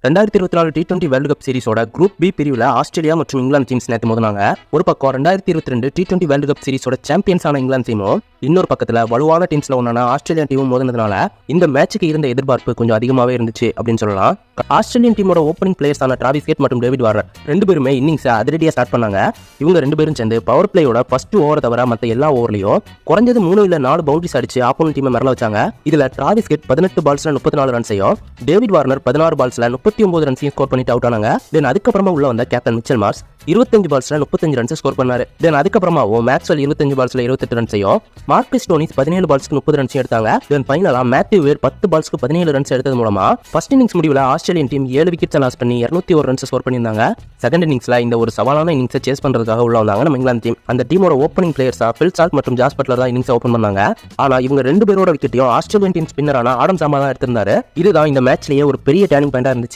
2024 T20 world cup சீரிஸோட group B பிரிவில் Australia மற்றும் இங்கிலாந்து டீம்ஸ் நேற்று மோதினாங்க. ஒரு பக்கம் 2022 T20 வேர்ல்டு கப் சீரிஸோட சாம்பியன்ஸான இங்கிலாந்து டீமும் இன்னொரு பக்கத்தில் வலுவான டீம்ஸ்ல ஒன்றான ஆஸ்திரேலியா டீமும் மோதினதுனால இந்த மேட்சுக்கு இருந்த எதிர்பார்ப்பு கொஞ்சம் அதிகமாகவே இருந்துச்சு அப்படின்னு சொல்லலாம். ஆஸ்திரேலியன் டீமோட ஓப்பனிங் பிளேயர்ஸான டிராவிஸ் ஹெட் மற்றும் டேவிட் வார்னர் ரெண்டு பேருமே இன்னிங்ஸை அதிரடியாக ஸ்டார்ட் பண்ணாங்க. இவங்க ரெண்டு பேரும் சேர்ந்து பவர் பிளேயோட ஃபர்ஸ்ட் ஓவரை தவிர மற்ற எல்லா ஓவர்லையும் குறைஞ்சது 3 இல்ல 4 பவுண்டரிஸ் அடிச்சு ஆப்போனன்ட் டீமை மிரள வச்சாங்க. இதுல டிராவிஸ் ஹெட் 18 பால்ஸ்ல 34 ரன்ஸையும் டேவிட் வார்னர் 16 பால்ஸ்ல 39 ரன்ஸையும் ஸ்கோர் பண்ணிட்டு அவுட் ஆனாங்க. தென் அதுக்கப்புறமா உள்ள வந்த கேப்டன் மிச்சல் மார்ஸ் 25 பால்ஸ்ல 35 ரன்ஸ் ஸ்கோர் பண்ணாரு. தென் அதுக்கப்புறமாவும் மேக்ஸ்வெல் 25 பால்ஸ்ல 28 ரன்ஸையும் மார்க்கஸ் ஸ்டோனிஸ் 17 பால்ஸ்க்கு 30 ரன்ஸையும் எடுத்தாங்க. தென் ஃபைனலா மேத்யூ வேர் 10 பால்ஸ்க்கு 17 ரன்ஸ் எடுத்தது மூலமா ஃபர்ஸ்ட் இன்னிங்ஸ் முடிவில் ஆஸ்திரேலியன் டீம் 7 விக்கெட்ஸ் லாஸ் பண்ணி 201 ரன்ஸ் ஸ்கோர் பண்ணியிருந்தாங்க. செகண்ட் இன்னிங்ஸ்ல இந்த ஒரு சவாலான இன்னிங்ஸை சேஸ் பண்றதுக்காக உள்ள வந்தாங்க நம்ம இங்கிலாந்து டீம். அந்த டீமோட ஓப்பனிங் பிளேயர்ஸா பில் சால்ட் மற்றும் ஜாஸ் பட்லர் தான் இன்னிங்ஸ் ஓபன் பண்ணாங்க. ஆனா இவங்க ரெண்டு பேரோட விக்கெட்டையும் ஆஸ்திரேலியன் டீம் ஸ்பின்னரான ஆடம் சாமா தான் எடுத்திருந்தாரு. இதுதான் இந்த மேட்ச்லயே ஒரு பெரிய டர்னிங் பாயிண்டா இருந்துச்சு.